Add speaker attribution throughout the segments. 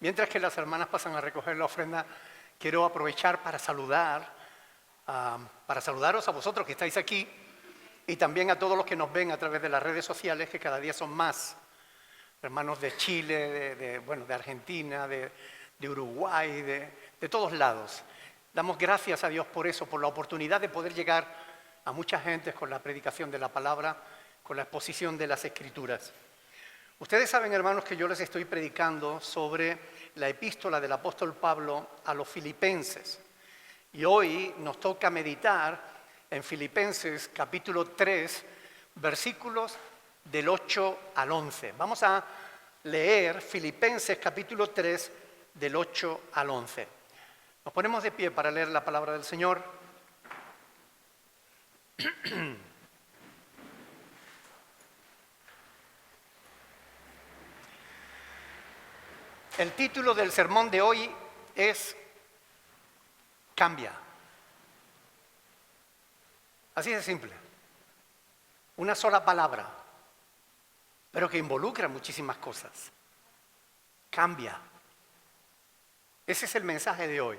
Speaker 1: Mientras que las hermanas pasan a recoger la ofrenda, quiero aprovechar para saludaros a vosotros que estáis aquí y también a todos los que nos ven a través de las redes sociales, que cada día son más. Hermanos de Chile, de Argentina, de Uruguay, de todos lados. Damos gracias a Dios por eso, por la oportunidad de poder llegar a mucha gente con la predicación de la palabra, con la exposición de las Escrituras. Ustedes saben, hermanos, que yo les estoy predicando sobre la epístola del apóstol Pablo a los filipenses. Y hoy nos toca meditar en Filipenses capítulo 3, versículos del 8 al 11. Vamos a leer Filipenses capítulo 3, del 8 al 11. Nos ponemos de pie para leer la palabra del Señor. El título del sermón de hoy es Cambia. Así de simple. Una sola palabra, pero que involucra muchísimas cosas. Cambia. Ese es el mensaje de hoy.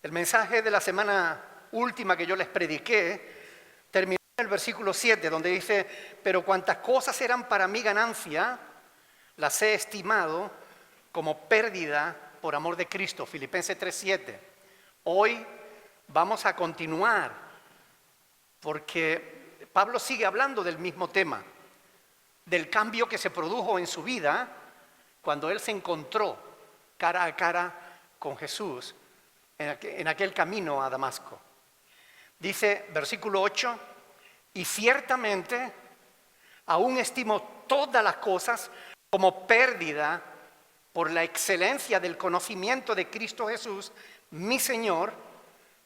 Speaker 1: El mensaje de la semana última que yo les prediqué terminó en el versículo 7, donde dice: pero cuantas cosas eran para mi ganancia, las he estimado como pérdida por amor de Cristo. Filipenses 3:7. Hoy vamos a continuar porque Pablo sigue hablando del mismo tema, del cambio que se produjo en su vida cuando él se encontró cara a cara con Jesús en aquel camino a Damasco. Dice, versículo 8, y ciertamente aún estimo todas las cosas como pérdida por la excelencia del conocimiento de Cristo Jesús, mi Señor,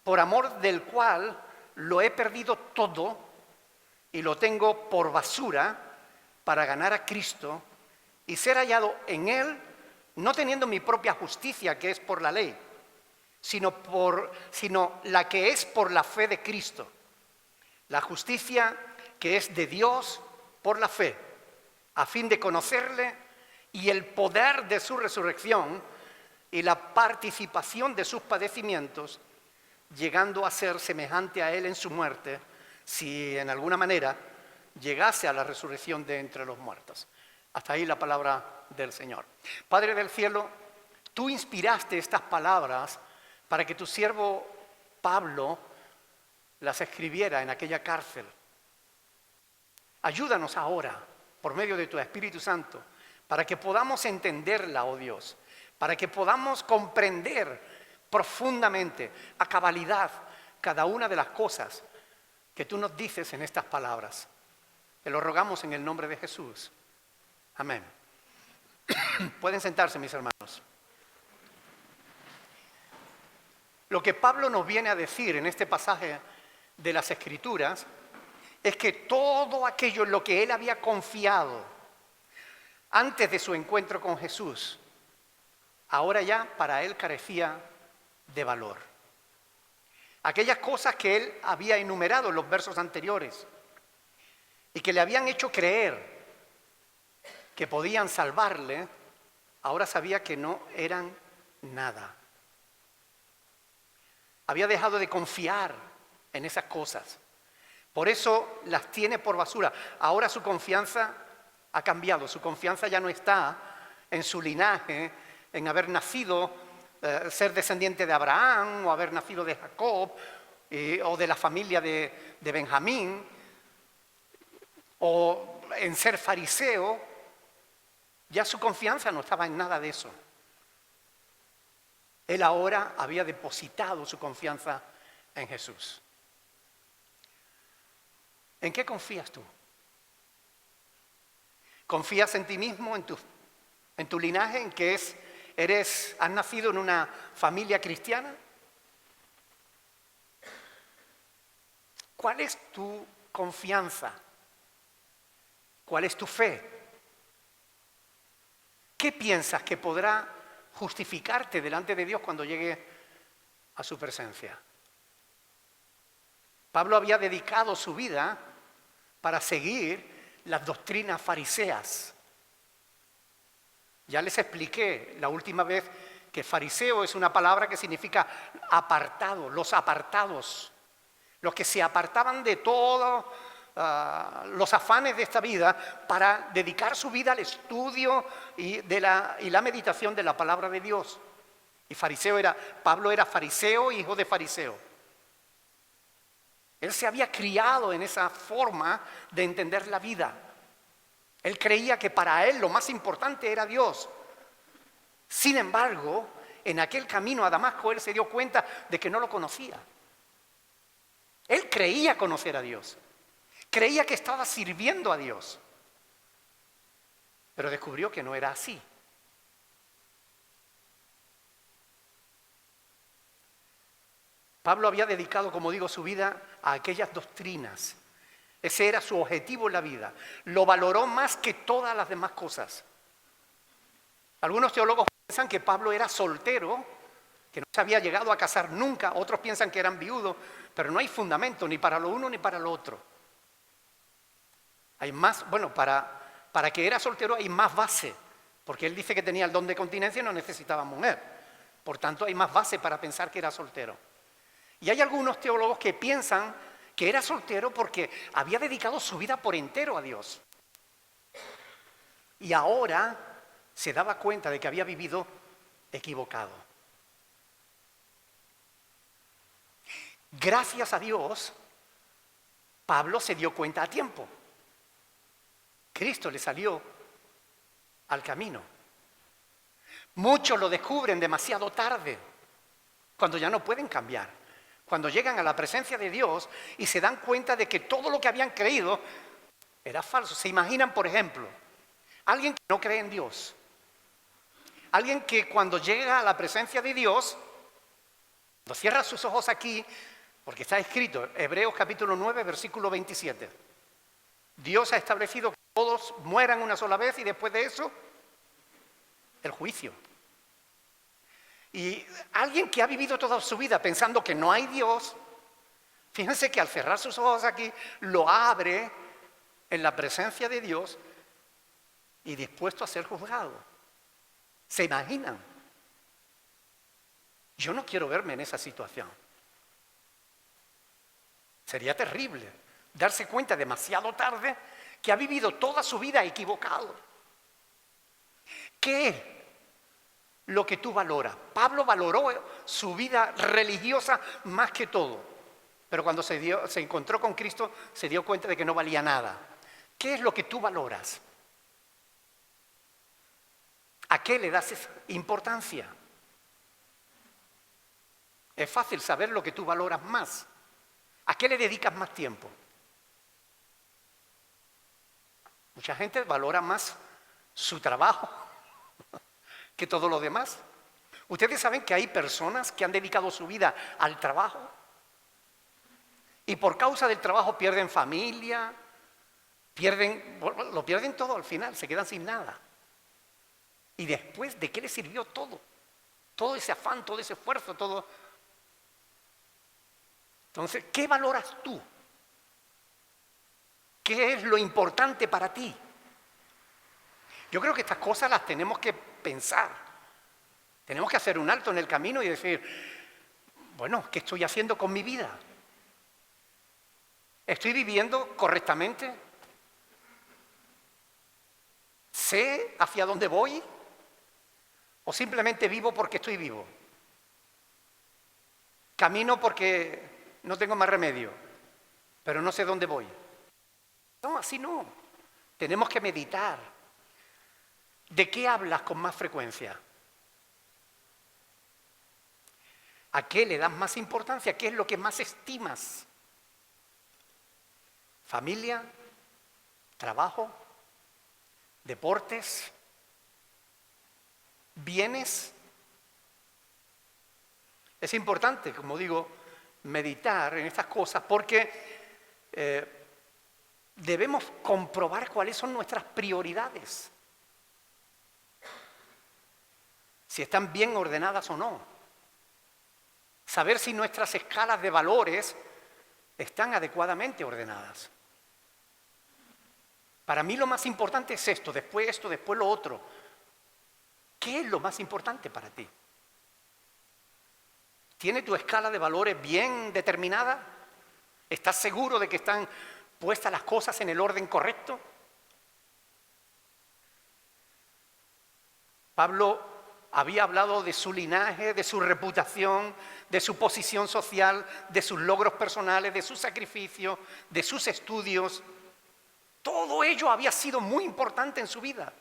Speaker 1: por amor del cual lo he perdido todo y lo tengo por basura para ganar a Cristo y ser hallado en Él, no teniendo mi propia justicia, que es por la ley, sino la que es por la fe de Cristo. La justicia que es de Dios por la fe, a fin de conocerle y el poder de su resurrección y la participación de sus padecimientos, llegando a ser semejante a Él en su muerte, si en alguna manera llegase a la resurrección de entre los muertos. Hasta ahí la palabra del Señor. Padre del cielo, tú inspiraste estas palabras para que tu siervo Pablo las escribiera en aquella cárcel. Ayúdanos ahora, por medio de tu Espíritu Santo, para que podamos entenderla, oh Dios, para que podamos comprender profundamente, a cabalidad, cada una de las cosas que tú nos dices en estas palabras. Te lo rogamos en el nombre de Jesús. Amén. Pueden sentarse, mis hermanos. Lo que Pablo nos viene a decir en este pasaje de las Escrituras es que todo aquello en lo que él había confiado antes de su encuentro con Jesús, ahora ya para él carecía de valor. Aquellas cosas que él había enumerado en los versos anteriores y que le habían hecho creer que podían salvarle, ahora sabía que no eran nada. Había dejado de confiar en esas cosas. Por eso las tiene por basura. Ahora su confianza ha cambiado. Su confianza ya no está en su linaje, en haber nacido, ser descendiente de Abraham o haber nacido de Jacob o de la familia de Benjamín o en ser fariseo. Ya su confianza no estaba en nada de eso. Él ahora había depositado su confianza en Jesús. ¿En qué confías tú? ¿Confías en ti mismo, en tu linaje, en que has nacido en una familia cristiana? ¿Cuál es tu confianza? ¿Cuál es tu fe? ¿Qué piensas que podrá justificarte delante de Dios cuando llegue a su presencia? Pablo había dedicado su vida para seguir las doctrinas fariseas. Ya les expliqué la última vez que fariseo es una palabra que significa apartado, los apartados, los que se apartaban de todos los afanes de esta vida para dedicar su vida al estudio y la meditación de la palabra de Dios. Y Pablo era fariseo, hijo de fariseo. Él se había criado en esa forma de entender la vida. Él creía que para él lo más importante era Dios. Sin embargo, en aquel camino a Damasco él se dio cuenta de que no lo conocía. Él creía conocer a Dios. Creía que estaba sirviendo a Dios. Pero descubrió que no era así. Pablo había dedicado, como digo, su vida a aquellas doctrinas. Ese era su objetivo en la vida. Lo valoró más que todas las demás cosas. Algunos teólogos piensan que Pablo era soltero, que no se había llegado a casar nunca. Otros piensan que eran viudos, pero no hay fundamento ni para lo uno ni para lo otro. Hay más, bueno, para que era soltero hay más base, porque él dice que tenía el don de continencia y no necesitaba mujer. Por tanto, hay más base para pensar que era soltero. Y hay algunos teólogos que piensan que era soltero porque había dedicado su vida por entero a Dios. Y ahora se daba cuenta de que había vivido equivocado. Gracias a Dios, Pablo se dio cuenta a tiempo. Cristo le salió al camino. Muchos lo descubren demasiado tarde, cuando ya no pueden cambiar. Cuando llegan a la presencia de Dios y se dan cuenta de que todo lo que habían creído era falso. ¿Se imaginan, por ejemplo, alguien que no cree en Dios? Alguien que cuando llega a la presencia de Dios, cuando cierra sus ojos aquí, porque está escrito, Hebreos capítulo 9, versículo 27. Dios ha establecido que todos mueran una sola vez y después de eso, el juicio. Y alguien que ha vivido toda su vida pensando que no hay Dios, fíjense que al cerrar sus ojos aquí, lo abre en la presencia de Dios y dispuesto a ser juzgado. ¿Se imaginan? Yo no quiero verme en esa situación. Sería terrible darse cuenta demasiado tarde que ha vivido toda su vida equivocado. ¿Qué es lo que tú valoras? Pablo valoró su vida religiosa más que todo, pero cuando se encontró con Cristo se dio cuenta de que no valía nada. ¿Qué es lo que tú valoras? ¿A qué le das importancia? Es fácil saber lo que tú valoras más. ¿A qué le dedicas más tiempo? Mucha gente valora más su trabajo que todo lo demás. Ustedes saben que hay personas que han dedicado su vida al trabajo y por causa del trabajo pierden familia, lo pierden todo al final, se quedan sin nada. Y después, ¿de qué les sirvió todo? Todo ese afán, todo ese esfuerzo, todo. Entonces, ¿qué valoras tú? ¿Qué es lo importante para ti? Yo creo que estas cosas las tenemos que pensar. Tenemos que hacer un alto en el camino y decir, bueno, ¿qué estoy haciendo con mi vida? ¿Estoy viviendo correctamente? ¿Sé hacia dónde voy? ¿O simplemente vivo porque estoy vivo? Camino porque no tengo más remedio, pero no sé dónde voy. No, así no. Tenemos que meditar. ¿De qué hablas con más frecuencia? ¿A qué le das más importancia? ¿Qué es lo que más estimas? ¿Familia? ¿Trabajo? ¿Deportes? ¿Bienes? Es importante, como digo, meditar en estas cosas porque debemos comprobar cuáles son nuestras prioridades. Si están bien ordenadas o no. Saber si nuestras escalas de valores están adecuadamente ordenadas. Para mí lo más importante es esto, después lo otro. ¿Qué es lo más importante para ti? ¿Tiene tu escala de valores bien determinada? ¿Estás seguro de que están puestas las cosas en el orden correcto? Pablo había hablado de su linaje, de su reputación, de su posición social, de sus logros personales, de su sacrificio, de sus estudios. Todo ello había sido muy importante en su vida.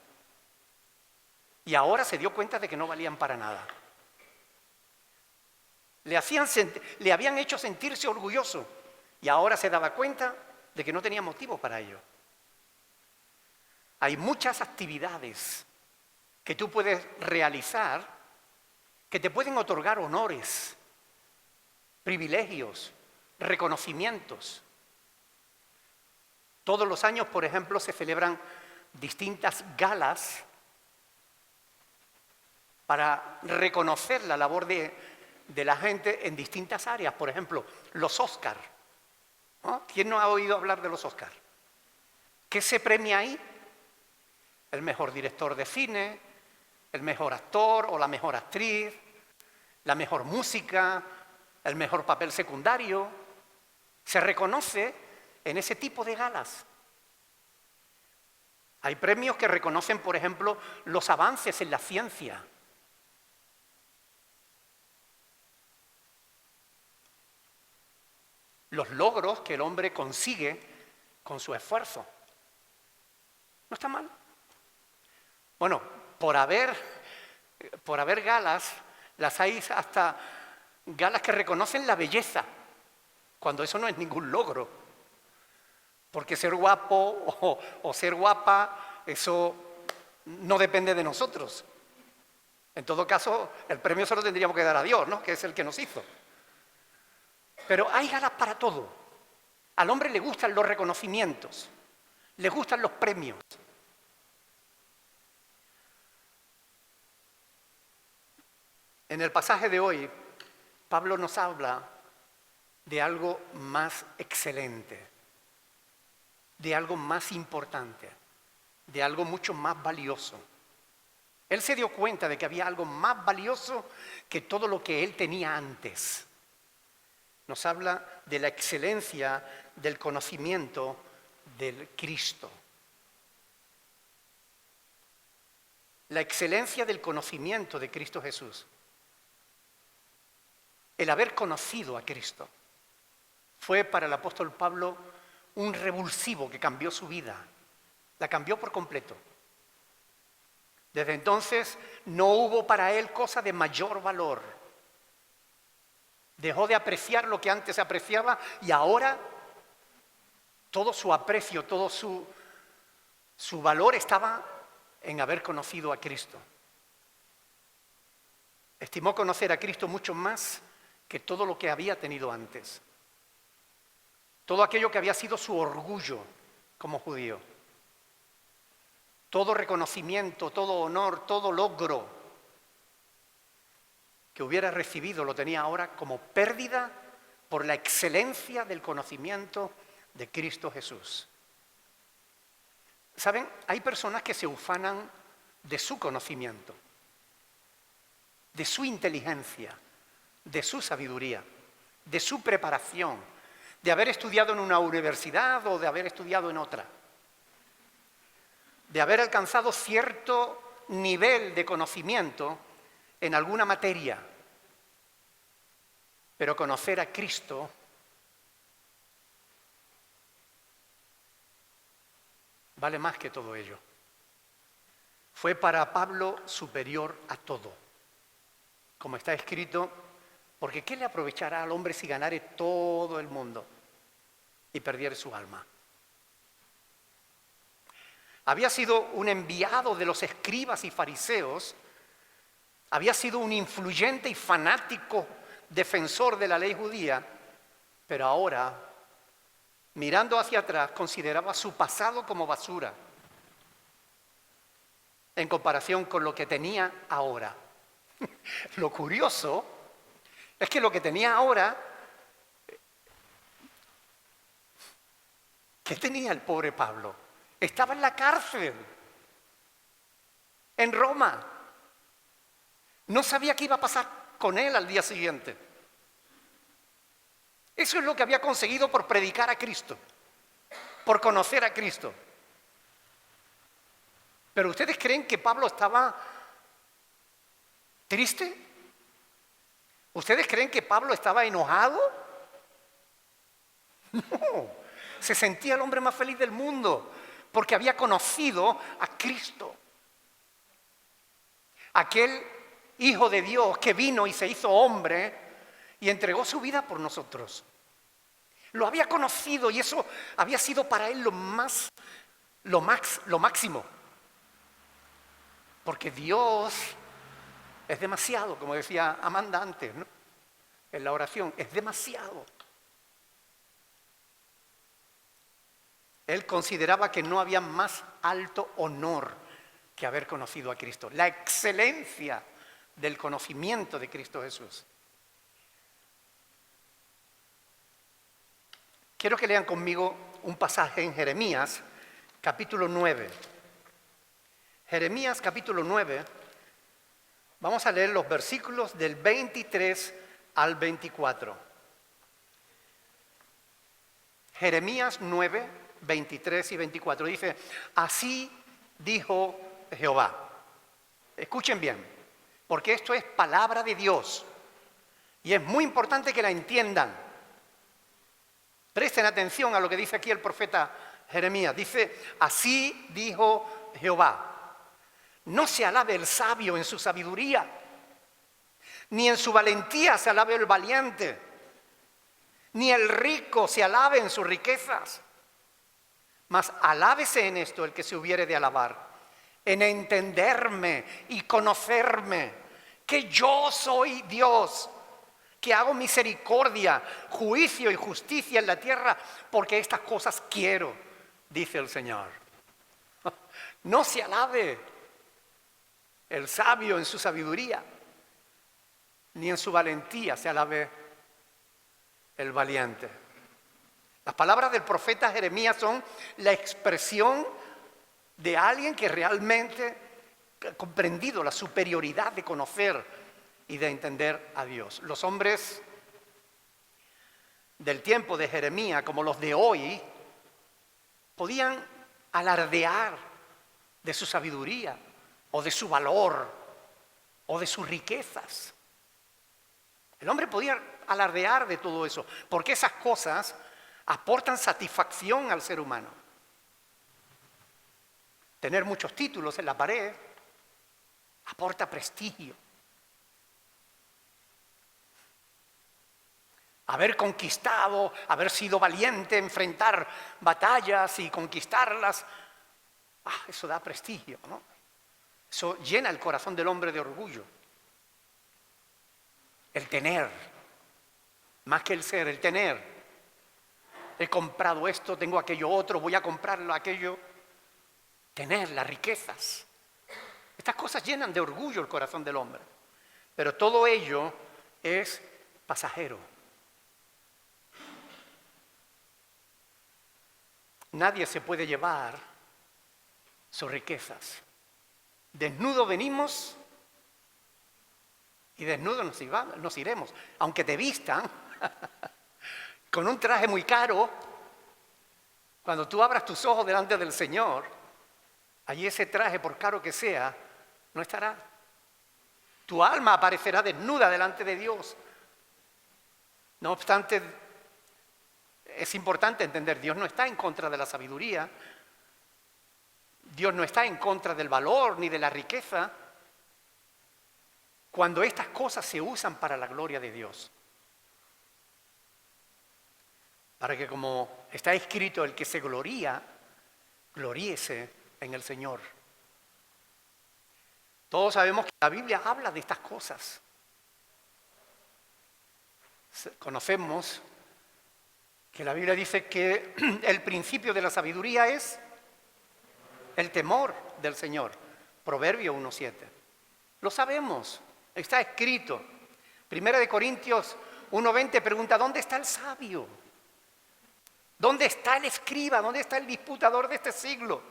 Speaker 1: Y ahora se dio cuenta de que no valían para nada. Le habían hecho sentirse orgulloso y ahora se daba cuenta de que no tenía motivo para ello. Hay muchas actividades que tú puedes realizar que te pueden otorgar honores, privilegios, reconocimientos. Todos los años, por ejemplo, se celebran distintas galas para reconocer la labor de la gente en distintas áreas. Por ejemplo, los Óscar, ¿no? ¿Quién no ha oído hablar de los Óscar? ¿Qué se premia ahí? El mejor director de cine, el mejor actor o la mejor actriz, la mejor música, el mejor papel secundario. Se reconoce en ese tipo de galas. Hay premios que reconocen, por ejemplo, los avances en la ciencia. Los logros que el hombre consigue con su esfuerzo. No está mal. Bueno, por haber galas, las hay hasta galas que reconocen la belleza, cuando eso no es ningún logro. Porque ser guapo o ser guapa, eso no depende de nosotros. En todo caso, el premio se lo tendríamos que dar a Dios, ¿no? Que es el que nos hizo. Pero hay galas para todo. Al hombre le gustan los reconocimientos, le gustan los premios. En el pasaje de hoy, Pablo nos habla de algo más excelente, de algo más importante, de algo mucho más valioso. Él se dio cuenta de que había algo más valioso que todo lo que él tenía antes. Nos habla de la excelencia del conocimiento del Cristo. La excelencia del conocimiento de Cristo Jesús. El haber conocido a Cristo fue para el apóstol Pablo un revulsivo que cambió su vida. La cambió por completo. Desde entonces no hubo para él cosa de mayor valor. Dejó de apreciar lo que antes apreciaba y ahora todo su aprecio, todo su valor estaba en haber conocido a Cristo. Estimó conocer a Cristo mucho más que todo lo que había tenido antes. Todo aquello que había sido su orgullo como judío. Todo reconocimiento, todo honor, todo logro que hubiera recibido lo tenía ahora como pérdida por la excelencia del conocimiento de Cristo Jesús. ¿Saben? Hay personas que se ufanan de su conocimiento, de su inteligencia, de su sabiduría, de su preparación, de haber estudiado en una universidad o de haber estudiado en otra, de haber alcanzado cierto nivel de conocimiento en alguna materia, pero conocer a Cristo vale más que todo ello. Fue para Pablo superior a todo. Como está escrito, porque ¿qué le aprovechará al hombre si ganare todo el mundo y perdiere su alma? Había sido un enviado de los escribas y fariseos, había sido un influyente y fanático defensor de la ley judía, pero ahora, mirando hacia atrás, consideraba su pasado como basura en comparación con lo que tenía ahora. Lo curioso es que lo que tenía ahora, ¿qué tenía el pobre Pablo? Estaba en la cárcel, en Roma. No sabía qué iba a pasar con él al día siguiente. Eso es lo que había conseguido por predicar a Cristo, por conocer a Cristo. ¿Pero ustedes creen que Pablo estaba triste? ¿Ustedes creen que Pablo estaba enojado? No, se sentía el hombre más feliz del mundo porque había conocido a Cristo. Aquel Hijo de Dios que vino y se hizo hombre y entregó su vida por nosotros. Lo había conocido y eso había sido para él lo máximo. Porque Dios es demasiado, como decía Amanda antes, ¿no? En la oración, es demasiado. Él consideraba que no había más alto honor que haber conocido a Cristo. La excelencia del conocimiento de Cristo Jesús. Quiero que lean conmigo un pasaje en Jeremías, capítulo 9. Jeremías, capítulo 9. Vamos a leer los versículos del 23 al 24. Jeremías 9, 23 y 24. Dice, así dijo Jehová. Escuchen bien, porque esto es palabra de Dios. Y es muy importante que la entiendan. Presten atención a lo que dice aquí el profeta Jeremías. Dice, así dijo Jehová. No se alabe el sabio en su sabiduría, ni en su valentía se alabe el valiente, ni el rico se alabe en sus riquezas. Mas alábese en esto el que se hubiere de alabar, en entenderme y conocerme, que yo soy Dios, que hago misericordia, juicio y justicia en la tierra, porque estas cosas quiero, dice el Señor. No se alabe el sabio en su sabiduría, ni en su valentía se alabe el valiente. Las palabras del profeta Jeremías son la expresión de alguien que realmente ha comprendido la superioridad de conocer y de entender a Dios. Los hombres del tiempo de Jeremías, como los de hoy, podían alardear de su sabiduría, o de su valor, o de sus riquezas. El hombre podía alardear de todo eso, porque esas cosas aportan satisfacción al ser humano. Tener muchos títulos en la pared aporta prestigio. Haber conquistado, haber sido valiente, enfrentar batallas y conquistarlas, eso da prestigio, ¿no? Eso llena el corazón del hombre de orgullo. El tener, más que el ser, el tener. He comprado esto, tengo aquello otro, voy a comprarlo aquello. Tener las riquezas. Estas cosas llenan de orgullo el corazón del hombre. Pero todo ello es pasajero. Nadie se puede llevar sus riquezas. Desnudo venimos y desnudo nos iremos. Aunque te vistan con un traje muy caro, cuando tú abras tus ojos delante del Señor, allí ese traje, por caro que sea, no estará. Tu alma aparecerá desnuda delante de Dios. No obstante, es importante entender, Dios no está en contra de la sabiduría, Dios no está en contra del valor ni de la riqueza, cuando estas cosas se usan para la gloria de Dios. Para que, como está escrito, el que se gloría, gloríese en el Señor. Todos sabemos que la Biblia habla de estas cosas. Conocemos que la Biblia dice que el principio de la sabiduría es el temor del Señor. Proverbio 1:7. Lo sabemos, está escrito. Primera de Corintios 1:20 pregunta, ¿dónde está el sabio? ¿Dónde está el escriba? ¿Dónde está el disputador de este siglo?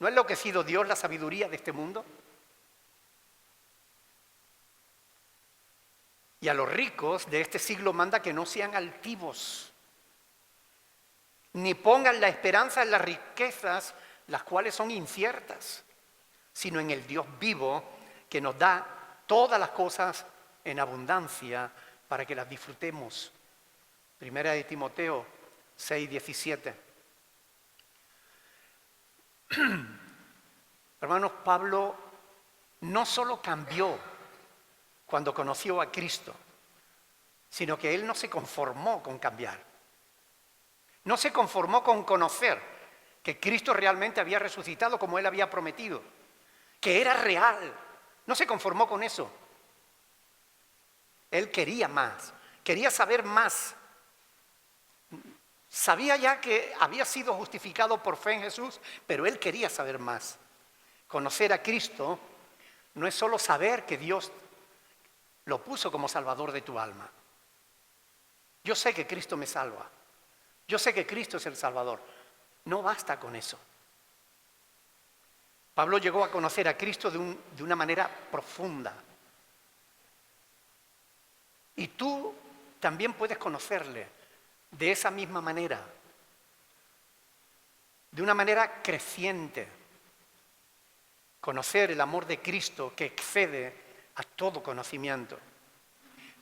Speaker 1: ¿No ha enloquecido Dios la sabiduría de este mundo? Y a los ricos de este siglo manda que no sean altivos, ni pongan la esperanza en las riquezas, las cuales son inciertas, sino en el Dios vivo que nos da todas las cosas en abundancia para que las disfrutemos. Primera de Timoteo 6:17. Hermanos, Pablo no solo cambió cuando conoció a Cristo, sino que él no se conformó con cambiar. No se conformó con conocer que Cristo realmente había resucitado como él había prometido, que era real. No se conformó con eso. Él quería más, quería saber más. Sabía ya que había sido justificado por fe en Jesús, pero él quería saber más. Conocer a Cristo no es solo saber que Dios lo puso como salvador de tu alma. Yo sé que Cristo me salva. Yo sé que Cristo es el Salvador. No basta con eso. Pablo llegó a conocer a Cristo de una manera profunda. Y tú también puedes conocerle de esa misma manera, de una manera creciente. Conocer el amor de Cristo que excede a todo conocimiento.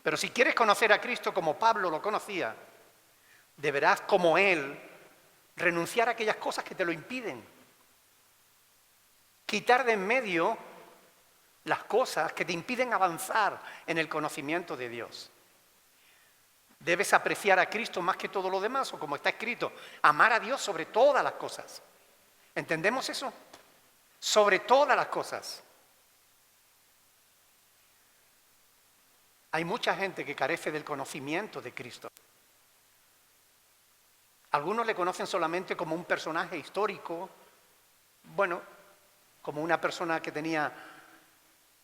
Speaker 1: Pero si quieres conocer a Cristo como Pablo lo conocía, deberás, como Él, renunciar a aquellas cosas que te lo impiden. Quitar de en medio las cosas que te impiden avanzar en el conocimiento de Dios. Debes apreciar a Cristo más que todo lo demás, o como está escrito, amar a Dios sobre todas las cosas. ¿Entendemos eso? Sobre todas las cosas. Hay mucha gente que carece del conocimiento de Cristo. Algunos le conocen solamente como un personaje histórico, bueno, como una persona que tenía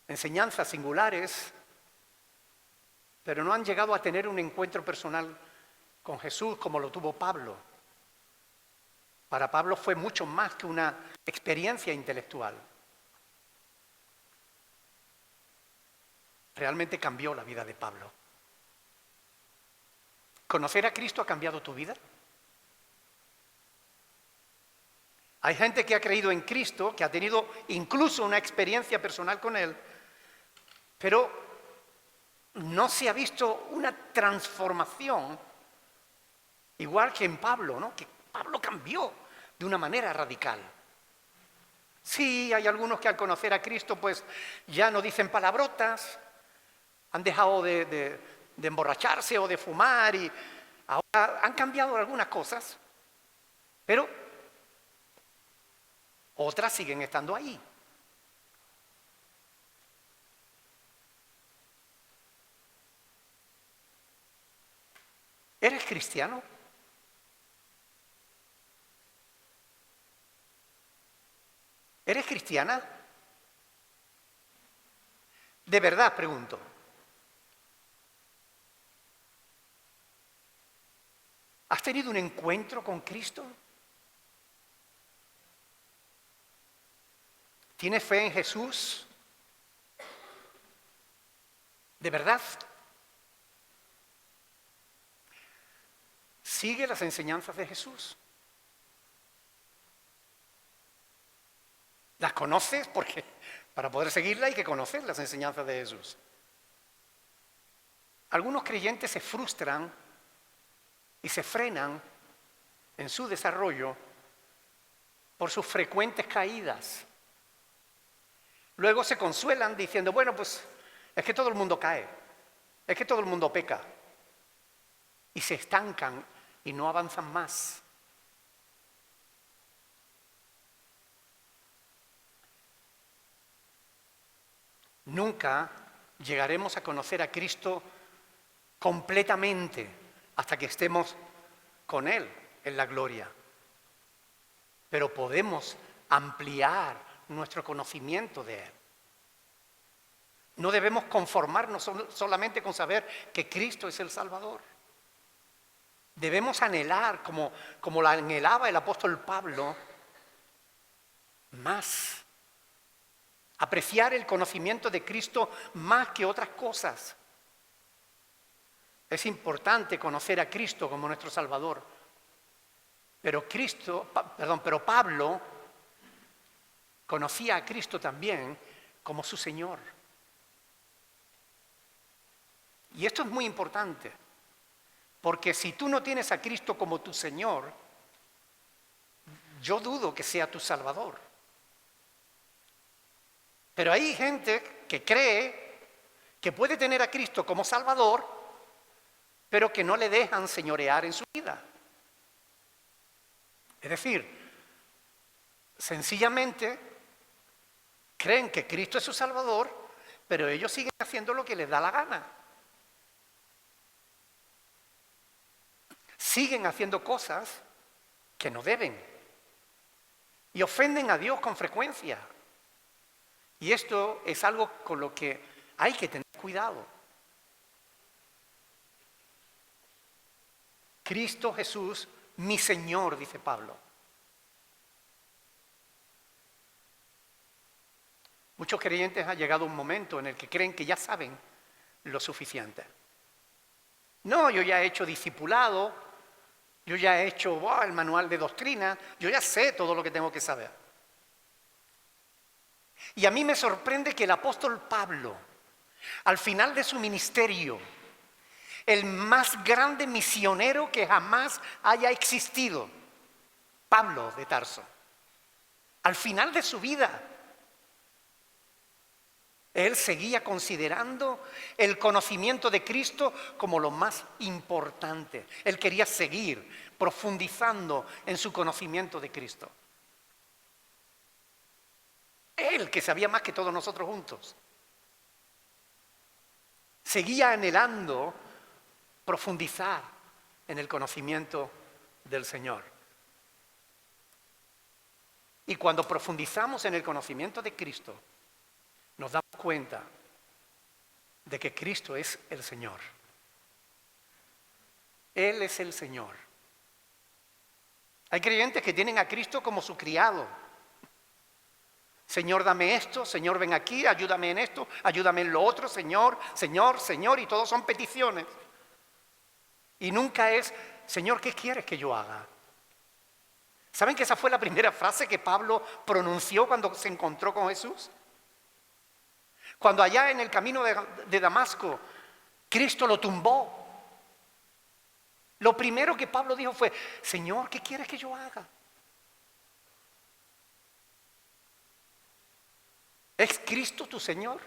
Speaker 1: enseñanzas singulares, pero no han llegado a tener un encuentro personal con Jesús como lo tuvo Pablo. Para Pablo fue mucho más que una experiencia intelectual. Realmente cambió la vida de Pablo. ¿Conocer a Cristo ha cambiado tu vida? Hay gente que ha creído en Cristo, que ha tenido incluso una experiencia personal con Él, pero no se ha visto una transformación igual que en Pablo, ¿no? Que Pablo cambió de una manera radical. Sí, hay algunos que al conocer a Cristo pues ya no dicen palabrotas, han dejado de emborracharse o de fumar y ahora han cambiado algunas cosas, pero otras siguen estando ahí. ¿Eres cristiano? ¿Eres cristiana? De verdad pregunto. ¿Has tenido un encuentro con Cristo? ¿Tienes fe en Jesús? ¿De verdad? ¿Sigue las enseñanzas de Jesús? ¿Las conoces? Porque para poder seguirla hay que conocer las enseñanzas de Jesús. Algunos creyentes se frustran y se frenan en su desarrollo por sus frecuentes caídas. Luego se consuelan diciendo, bueno, pues es que todo el mundo cae, es que todo el mundo peca. Y se estancan y no avanzan más. Nunca llegaremos a conocer a Cristo completamente hasta que estemos con Él en la gloria. Pero podemos ampliar nuestro conocimiento de Él. No debemos conformarnos solamente con saber que Cristo es el Salvador. Debemos anhelar, como la anhelaba el apóstol Pablo, más. Apreciar el conocimiento de Cristo más que otras cosas. Es importante conocer a Cristo como nuestro Salvador. Pero Pablo conocía a Cristo también como su Señor. Y esto es muy importante, porque si tú no tienes a Cristo como tu Señor, yo dudo que sea tu Salvador. Pero hay gente que cree que puede tener a Cristo como Salvador, pero que no le dejan señorear en su vida. Es decir, sencillamente creen que Cristo es su Salvador, pero ellos siguen haciendo lo que les da la gana. Siguen haciendo cosas que no deben y ofenden a Dios con frecuencia. Y esto es algo con lo que hay que tener cuidado. Cristo Jesús, mi Señor, dice Pablo. Muchos creyentes han llegado a un momento en el que creen que ya saben lo suficiente. No, yo ya he hecho discipulado, yo ya he hecho el manual de doctrina, yo ya sé todo lo que tengo que saber. Y a mí me sorprende que el apóstol Pablo, al final de su ministerio, el más grande misionero que jamás haya existido, Pablo de Tarso, al final de su vida, él seguía considerando el conocimiento de Cristo como lo más importante. Él quería seguir profundizando en su conocimiento de Cristo. Él, que sabía más que todos nosotros juntos, seguía anhelando profundizar en el conocimiento del Señor. Y cuando profundizamos en el conocimiento de Cristo, nos damos cuenta de que Cristo es el Señor. Él es el Señor. Hay creyentes que tienen a Cristo como su criado. Señor, dame esto, Señor, ven aquí, ayúdame en esto, ayúdame en lo otro, Señor, Señor, Señor, y todos son peticiones. Y nunca es, Señor, ¿qué quieres que yo haga? ¿Saben que esa fue la primera frase que Pablo pronunció cuando se encontró con Jesús? Cuando allá en el camino de Damasco, Cristo lo tumbó. Lo primero que Pablo dijo fue, Señor, ¿qué quieres que yo haga? ¿Es Cristo tu Señor?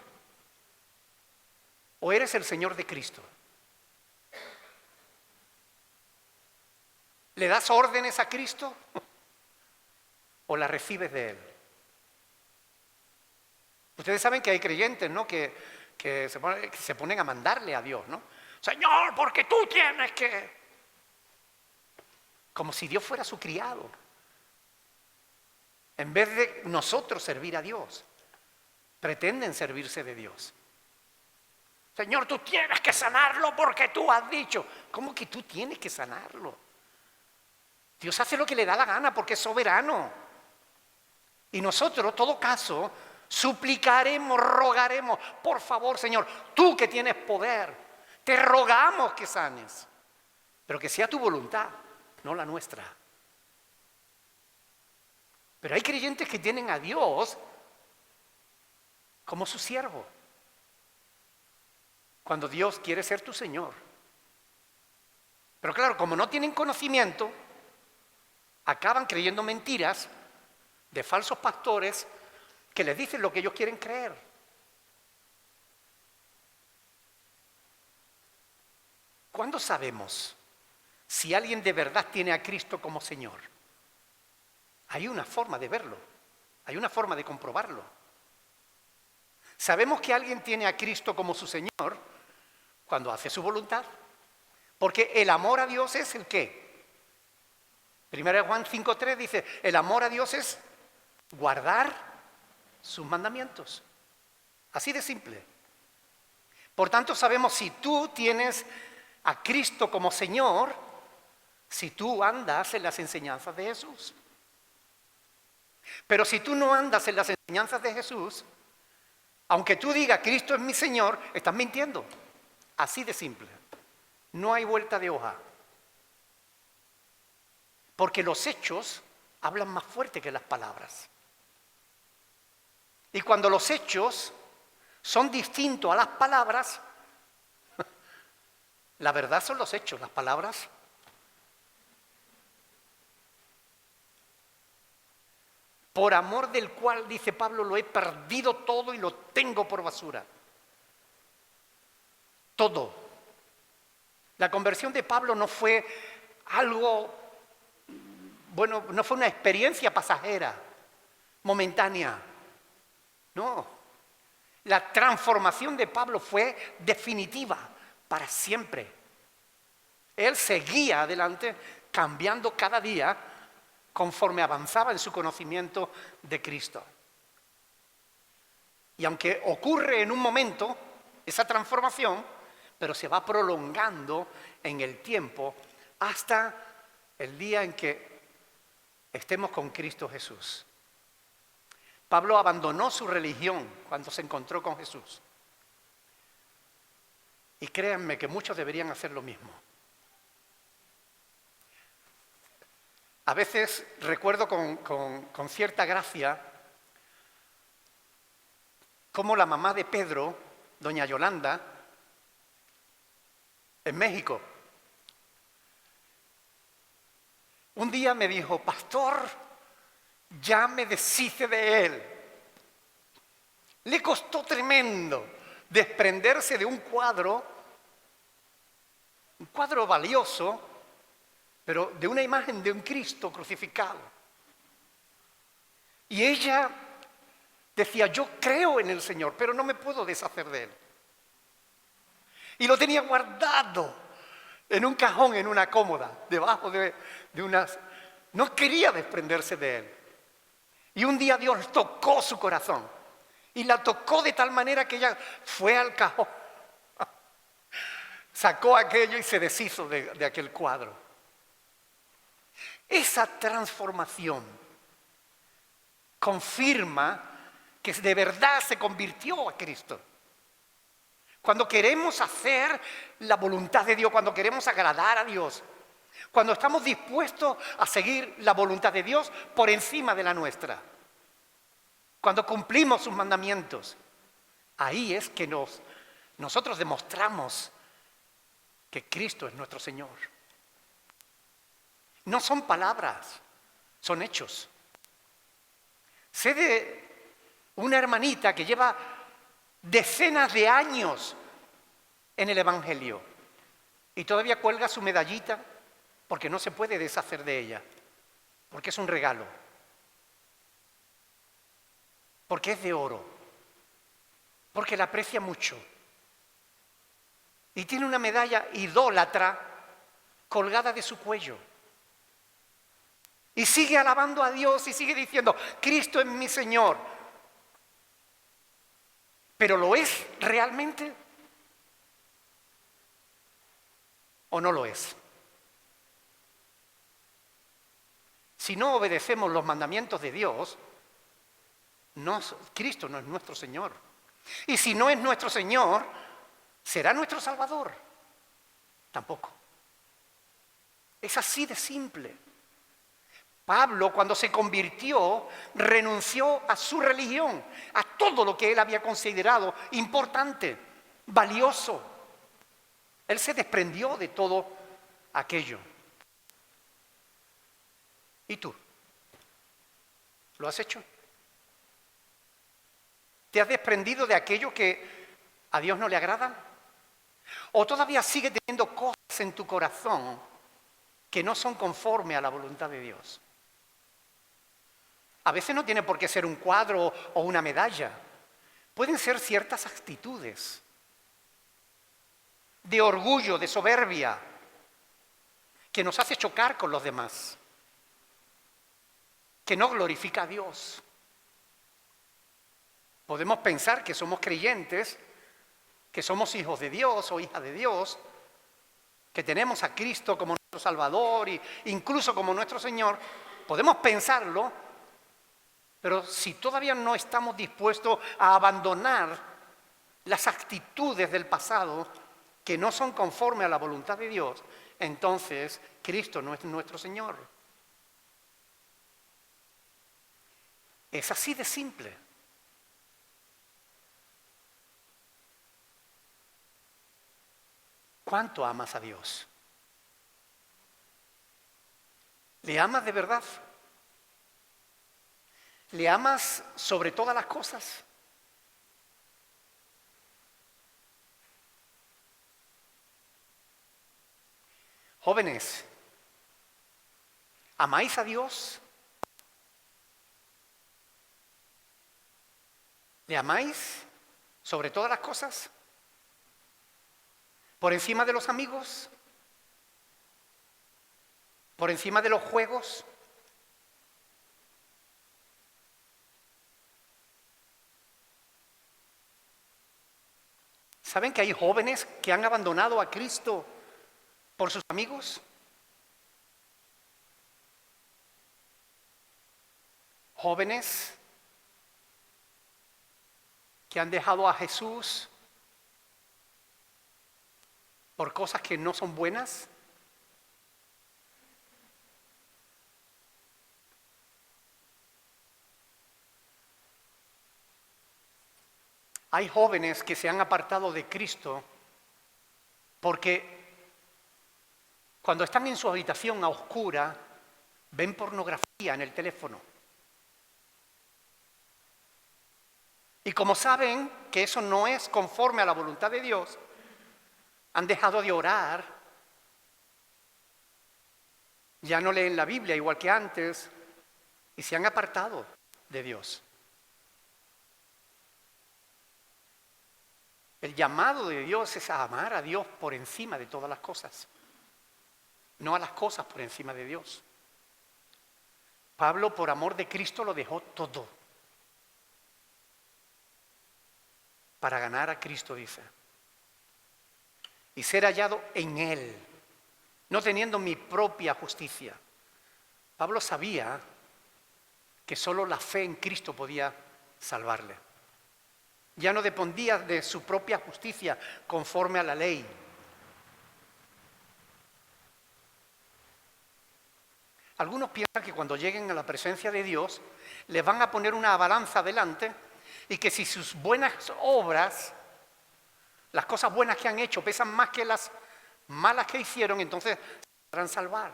Speaker 1: ¿O eres el Señor de Cristo? ¿Le das órdenes a Cristo? ¿O las recibes de Él? Ustedes saben que hay creyentes, ¿no? que se ponen a mandarle a Dios, ¿no? Señor, porque tú tienes que... Como si Dios fuera su criado. En vez de nosotros servir a Dios, pretenden servirse de Dios. Señor, tú tienes que sanarlo porque tú has dicho. ¿Cómo que tú tienes que sanarlo? Dios hace lo que le da la gana porque es soberano. Y nosotros, en todo caso, suplicaremos, rogaremos, por favor, Señor, tú que tienes poder, te rogamos que sanes, pero que sea tu voluntad, no la nuestra. Pero hay creyentes que tienen a Dios como su siervo, cuando Dios quiere ser tu Señor. Pero claro, como no tienen conocimiento, acaban creyendo mentiras de falsos pastores que les dicen lo que ellos quieren creer. ¿Cuándo sabemos si alguien de verdad tiene a Cristo como Señor? Hay una forma de verlo, hay una forma de comprobarlo. Sabemos que alguien tiene a Cristo como su Señor cuando hace su voluntad, porque el amor a Dios es el ¿qué? 1 Juan 5:3 dice, el amor a Dios es guardar sus mandamientos. Así de simple. Por tanto, sabemos si tú tienes a Cristo como Señor, si tú andas en las enseñanzas de Jesús. Pero si tú no andas en las enseñanzas de Jesús, aunque tú digas Cristo es mi Señor, estás mintiendo. Así de simple. No hay vuelta de hoja. Porque los hechos hablan más fuerte que las palabras. Y cuando los hechos son distintos a las palabras, la verdad son los hechos, las palabras. Por amor del cual, dice Pablo, lo he perdido todo y lo tengo por basura. Todo. La conversión de Pablo no fue algo, bueno, no fue una experiencia pasajera, momentánea. No. La transformación de Pablo fue definitiva, para siempre. Él seguía adelante, cambiando cada día conforme avanzaba en su conocimiento de Cristo. Y aunque ocurre en un momento esa transformación, pero se va prolongando en el tiempo hasta el día en que estemos con Cristo Jesús. Pablo abandonó su religión cuando se encontró con Jesús. Y créanme que muchos deberían hacer lo mismo. A veces recuerdo con cierta gracia cómo la mamá de Pedro, doña Yolanda, en México, un día me dijo: pastor, ya me deshice de él. Le costó tremendo desprenderse de un cuadro valioso, pero de una imagen de un Cristo crucificado. Y ella decía: yo creo en el Señor, pero no me puedo deshacer de él. Y lo tenía guardado en un cajón, en una cómoda, debajo de unas... No quería desprenderse de él. Y un día Dios tocó su corazón. Y la tocó de tal manera que ella fue al cajón, sacó aquello y se deshizo de aquel cuadro. Esa transformación confirma que de verdad se convirtió a Cristo. Cuando queremos hacer la voluntad de Dios, cuando queremos agradar a Dios, cuando estamos dispuestos a seguir la voluntad de Dios por encima de la nuestra, cuando cumplimos sus mandamientos, ahí es que nosotros demostramos que Cristo es nuestro Señor. No son palabras, son hechos. Sé de una hermanita que lleva decenas de años en el Evangelio y todavía cuelga su medallita porque no se puede deshacer de ella, porque es un regalo, porque es de oro, porque la aprecia mucho y tiene una medalla idólatra colgada de su cuello. Y sigue alabando a Dios y sigue diciendo: Cristo es mi Señor. ¿Pero lo es realmente? ¿O no lo es? Si no obedecemos los mandamientos de Dios, Cristo no es nuestro Señor. Y si no es nuestro Señor, ¿será nuestro Salvador? Tampoco. Es así de simple. Pablo, cuando se convirtió, renunció a su religión, a todo lo que él había considerado importante, valioso. Él se desprendió de todo aquello. ¿Y tú? ¿Lo has hecho? ¿Te has desprendido de aquello que a Dios no le agrada? ¿O todavía sigue teniendo cosas en tu corazón que no son conforme a la voluntad de Dios? A veces no tiene por qué ser un cuadro o una medalla. Pueden ser ciertas actitudes de orgullo, de soberbia, que nos hace chocar con los demás, que no glorifica a Dios. Podemos pensar que somos creyentes, que somos hijos de Dios o hijas de Dios, que tenemos a Cristo como nuestro Salvador e incluso como nuestro Señor. Podemos pensarlo. Pero si todavía no estamos dispuestos a abandonar las actitudes del pasado, que no son conforme a la voluntad de Dios, entonces Cristo no es nuestro Señor. Es así de simple. ¿Cuánto amas a Dios? ¿Le amas de verdad? ¿Le amas sobre todas las cosas? Jóvenes, ¿amáis a Dios? ¿Le amáis sobre todas las cosas? ¿Por encima de los amigos? ¿Por encima de los juegos? ¿Saben que hay jóvenes que han abandonado a Cristo por sus amigos? Jóvenes que han dejado a Jesús por cosas que no son buenas. Hay jóvenes que se han apartado de Cristo porque cuando están en su habitación a oscura ven pornografía en el teléfono. Y como saben que eso no es conforme a la voluntad de Dios, han dejado de orar, ya no leen la Biblia igual que antes y se han apartado de Dios. El llamado de Dios es a amar a Dios por encima de todas las cosas, no a las cosas por encima de Dios. Pablo, por amor de Cristo, lo dejó todo para ganar a Cristo, dice, y ser hallado en Él, no teniendo mi propia justicia. Pablo sabía que solo la fe en Cristo podía salvarle. Ya no dependía de su propia justicia conforme a la ley. Algunos piensan que cuando lleguen a la presencia de Dios, les van a poner una balanza delante y que si sus buenas obras, las cosas buenas que han hecho, pesan más que las malas que hicieron, entonces se podrán salvar.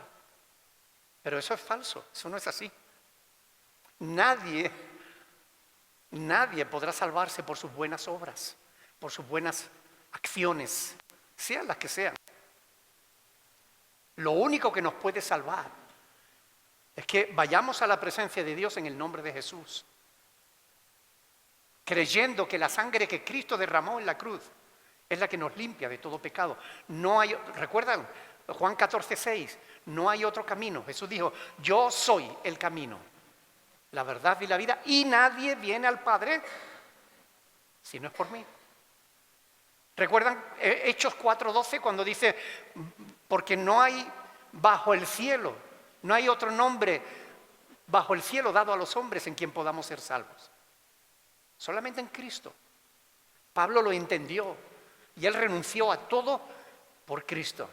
Speaker 1: Pero eso es falso, eso no es así. Nadie podrá salvarse por sus buenas obras, por sus buenas acciones, sean las que sean. Lo único que nos puede salvar es que vayamos a la presencia de Dios en el nombre de Jesús, creyendo que la sangre que Cristo derramó en la cruz es la que nos limpia de todo pecado. No hay, ¿recuerdan? Juan 14:6, no hay otro camino. Jesús dijo, yo soy el camino, la verdad y la vida, y nadie viene al Padre si no es por mí. ¿Recuerdan Hechos 4:12 cuando dice, porque no hay bajo el cielo, no hay otro nombre bajo el cielo dado a los hombres en quien podamos ser salvos? Solamente en Cristo. Pablo lo entendió y él renunció a todo por Cristo.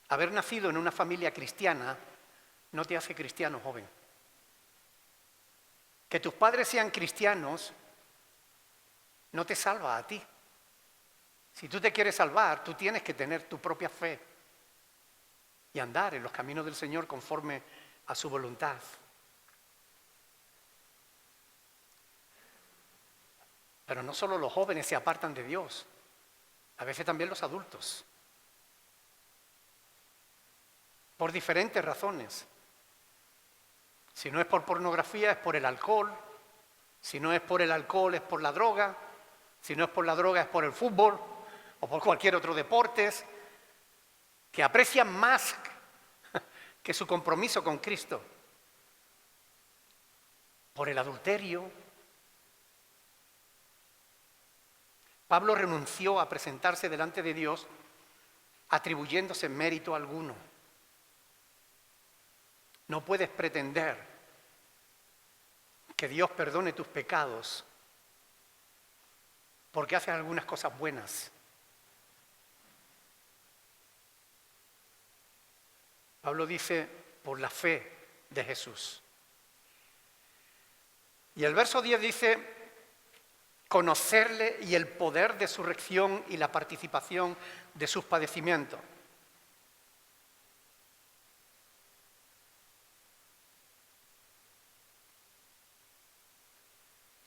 Speaker 1: Haber nacido en una familia cristiana no te hace cristiano, joven. Que tus padres sean cristianos no te salva a ti. Si tú te quieres salvar, tú tienes que tener tu propia fe y andar en los caminos del Señor conforme a su voluntad. Pero no solo los jóvenes se apartan de Dios, a veces también los adultos, por diferentes razones. Si no es por pornografía, es por el alcohol. Si no es por el alcohol, es por la droga. Si no es por la droga, es por el fútbol o por cualquier otro deporte, que aprecian más que su compromiso con Cristo. Por el adulterio. Pablo renunció a presentarse delante de Dios atribuyéndose mérito alguno. No puedes pretender que Dios perdone tus pecados porque haces algunas cosas buenas. Pablo dice, por la fe de Jesús. Y el verso 10 dice, conocerle y el poder de su resurrección y la participación de sus padecimientos.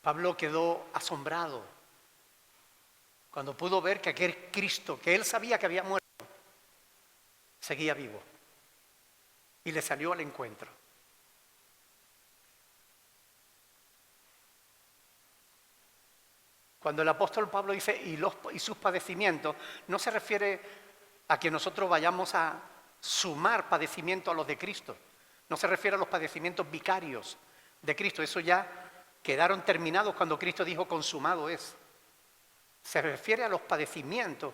Speaker 1: Pablo quedó asombrado cuando pudo ver que aquel Cristo, que él sabía que había muerto, seguía vivo y le salió al encuentro. Cuando el apóstol Pablo dice y sus padecimientos, no se refiere a que nosotros vayamos a sumar padecimientos a los de Cristo. No se refiere a los padecimientos vicarios de Cristo. Eso ya quedaron terminados cuando Cristo dijo consumado es. Se refiere a los padecimientos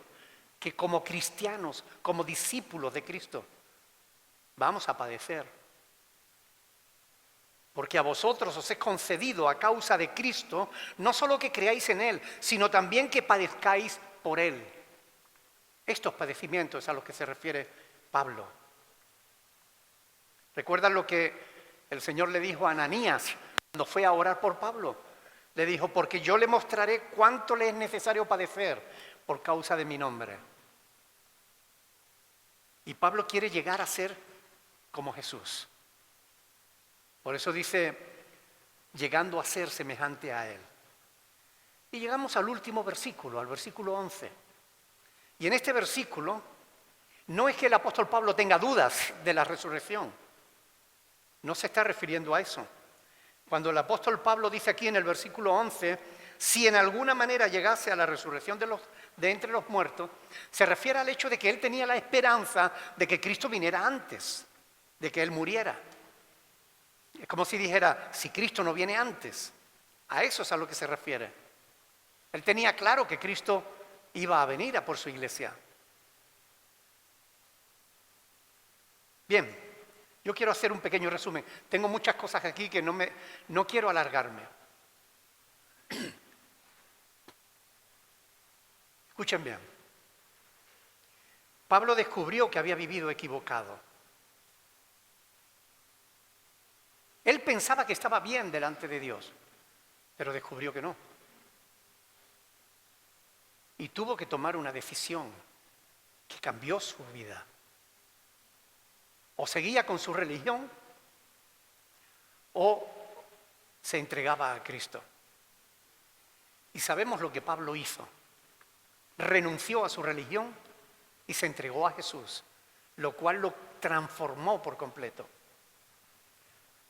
Speaker 1: que como cristianos, como discípulos de Cristo, vamos a padecer. Porque a vosotros os es concedido a causa de Cristo, no solo que creáis en Él, sino también que padezcáis por Él. Estos padecimientos es a los que se refiere Pablo. ¿Recuerdan lo que el Señor le dijo a Ananías cuando fue a orar por Pablo? Le dijo, porque yo le mostraré cuánto le es necesario padecer por causa de mi nombre. Y Pablo quiere llegar a ser como Jesús. Por eso dice, llegando a ser semejante a Él. Y llegamos al último versículo, al versículo 11. Y en este versículo, no es que el apóstol Pablo tenga dudas de la resurrección. No se está refiriendo a eso. Cuando el apóstol Pablo dice aquí en el versículo 11, si en alguna manera llegase a la resurrección de entre los muertos, se refiere al hecho de que él tenía la esperanza de que Cristo viniera antes, de que él muriera. Es como si dijera, si Cristo no viene antes, a eso es a lo que se refiere. Él tenía claro que Cristo iba a venir a por su iglesia. Bien, yo quiero hacer un pequeño resumen. Tengo muchas cosas aquí que no quiero alargarme. Escuchen bien. Pablo descubrió que había vivido equivocado. Él pensaba que estaba bien delante de Dios, pero descubrió que no. Y tuvo que tomar una decisión que cambió su vida. O seguía con su religión o se entregaba a Cristo. Y sabemos lo que Pablo hizo. Renunció a su religión y se entregó a Jesús, lo cual lo transformó por completo.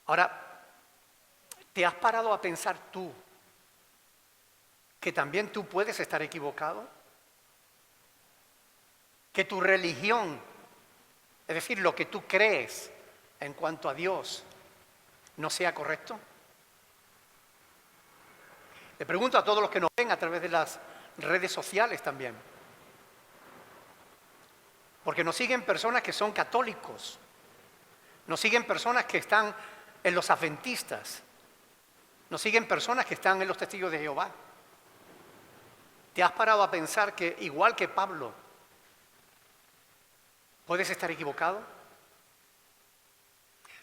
Speaker 1: Ahora, ¿te has parado a pensar tú que también tú puedes estar equivocado? Que tu religión, es decir, lo que tú crees en cuanto a Dios, no sea correcto. Le pregunto a todos los que nos ven a través de las redes sociales también. Porque nos siguen personas que son católicos, nos siguen personas que están en los adventistas, nos siguen personas que están en los testigos de Jehová. ¿Te has parado a pensar que, igual que Pablo, puedes estar equivocado?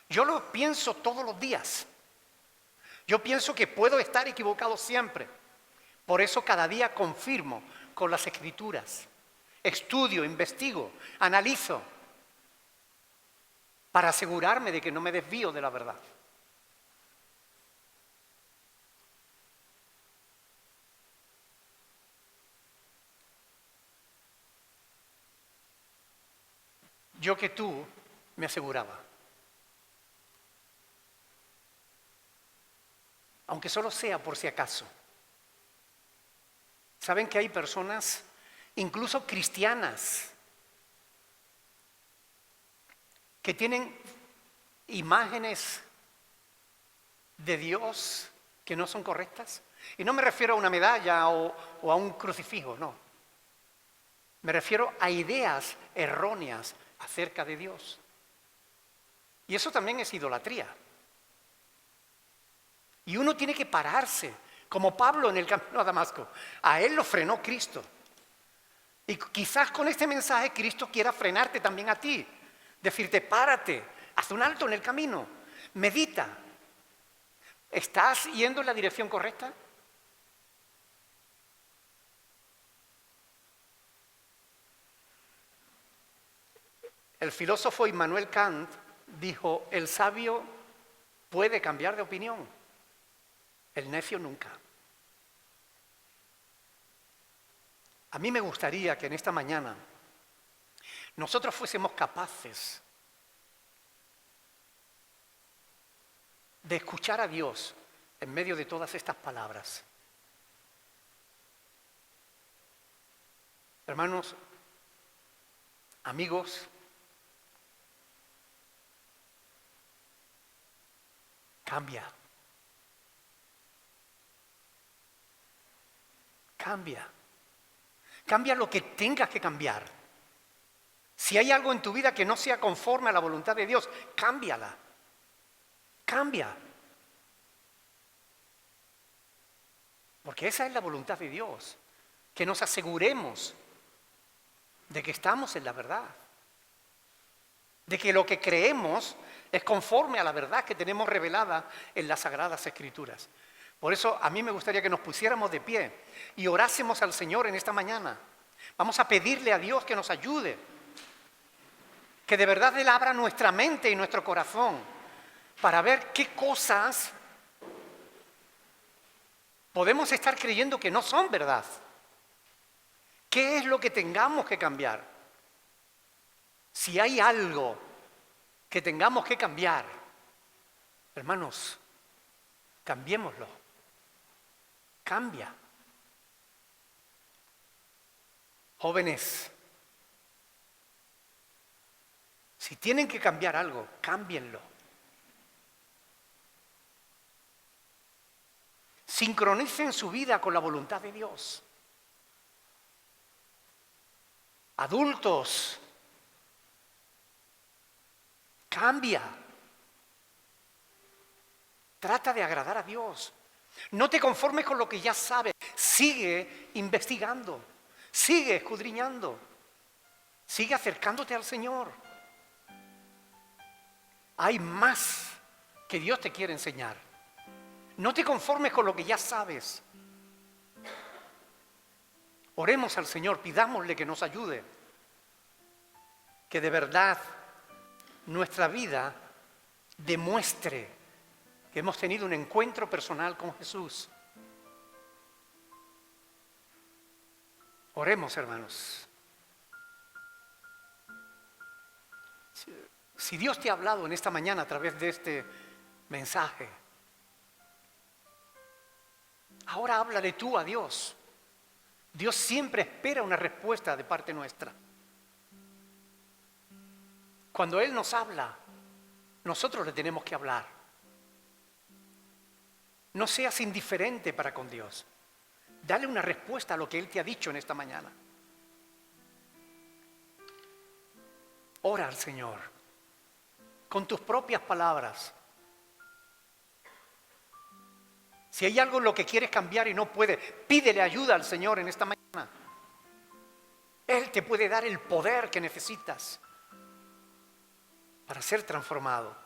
Speaker 1: Yo lo pienso todos los días. Yo pienso que puedo estar equivocado siempre. Por eso cada día confirmo con las Escrituras. Estudio, investigo, analizo, para asegurarme de que no me desvío de la verdad. Yo que tú me aseguraba. Aunque solo sea por si acaso. ¿Saben que hay personas, incluso cristianas, que tienen imágenes de Dios que no son correctas? Y no me refiero a una medalla o a un crucifijo, no. Me refiero a ideas erróneas acerca de Dios. Y eso también es idolatría. Y uno tiene que pararse Como Pablo en el camino a Damasco. A él lo frenó Cristo. Y quizás con este mensaje Cristo quiera frenarte también a ti. Decirte, párate, haz un alto en el camino, medita. ¿Estás yendo en la dirección correcta? El filósofo Immanuel Kant dijo, el sabio puede cambiar de opinión, el necio nunca. A mí me gustaría que en esta mañana nosotros fuésemos capaces de escuchar a Dios en medio de todas estas palabras. Hermanos, amigos, cambia. Cambia. Cambia lo que tengas que cambiar. Si hay algo en tu vida que no sea conforme a la voluntad de Dios, cámbiala. Cambia. Porque esa es la voluntad de Dios. Que nos aseguremos de que estamos en la verdad. De que lo que creemos es conforme a la verdad que tenemos revelada en las Sagradas Escrituras. Por eso a mí me gustaría que nos pusiéramos de pie y orásemos al Señor en esta mañana. Vamos a pedirle a Dios que nos ayude, que de verdad Él abra nuestra mente y nuestro corazón para ver qué cosas podemos estar creyendo que no son verdad. ¿Qué es lo que tengamos que cambiar? Si hay algo que tengamos que cambiar, hermanos, cambiémoslo. Cambia. Jóvenes, si tienen que cambiar algo, cámbienlo. Sincronicen su vida con la voluntad de Dios. Adultos, cambia. Trata de agradar a Dios. No te conformes con lo que ya sabes. Sigue investigando. Sigue escudriñando. Sigue acercándote al Señor. Hay más que Dios te quiere enseñar. No te conformes con lo que ya sabes. Oremos al Señor, pidámosle que nos ayude. Que de verdad nuestra vida demuestre que hemos tenido un encuentro personal con Jesús. Oremos, hermanos. Si Dios te ha hablado en esta mañana a través de este mensaje, ahora háblale tú a Dios. Dios siempre espera una respuesta de parte nuestra. Cuando Él nos habla, nosotros le tenemos que hablar. No seas indiferente para con Dios. Dale una respuesta a lo que Él te ha dicho en esta mañana. Ora al Señor con tus propias palabras. Si hay algo en lo que quieres cambiar y no puedes, pídele ayuda al Señor en esta mañana. Él te puede dar el poder que necesitas para ser transformado.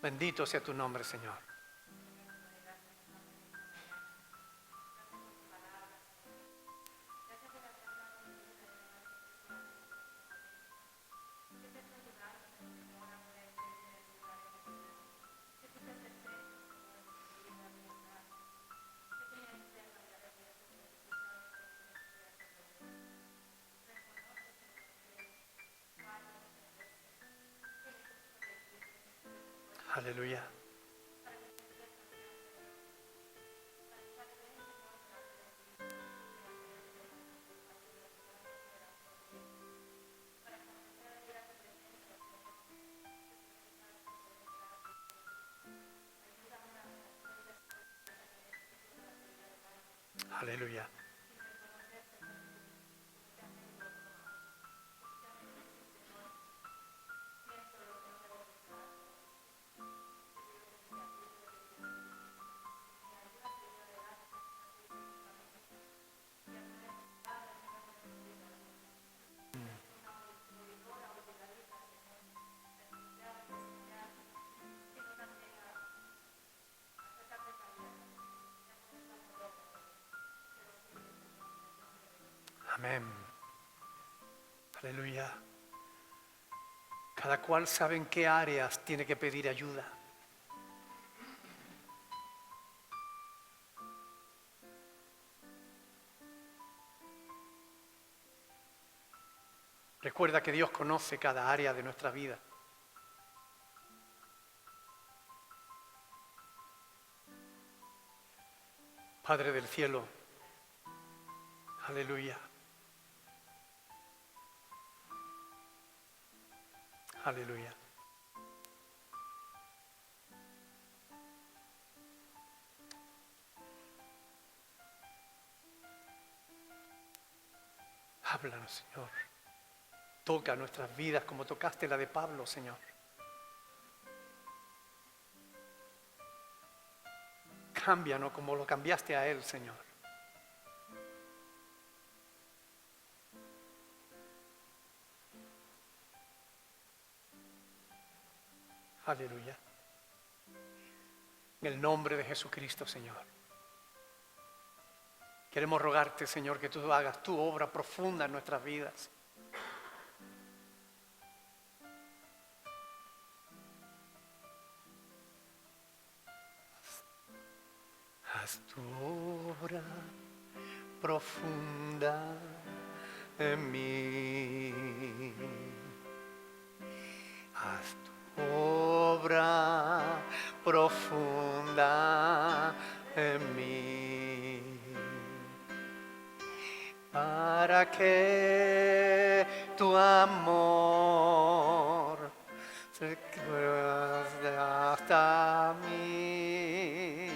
Speaker 1: Bendito sea tu nombre, Señor. Aleluya. Aleluya. Amén. Aleluya. Cada cual sabe en qué áreas tiene que pedir ayuda. Recuerda que Dios conoce cada área de nuestra vida. Padre del cielo, aleluya. Aleluya. Háblanos, Señor. Toca nuestras vidas como tocaste la de Pablo, Señor. Cámbianos como lo cambiaste a él, Señor. Aleluya. En el nombre de Jesucristo, Señor. Queremos rogarte, Señor, que tú hagas tu obra profunda en nuestras vidas. Haz tu obra profunda en mí. Haz tu obra profunda en mí. Para que tu amor se quede hasta mí.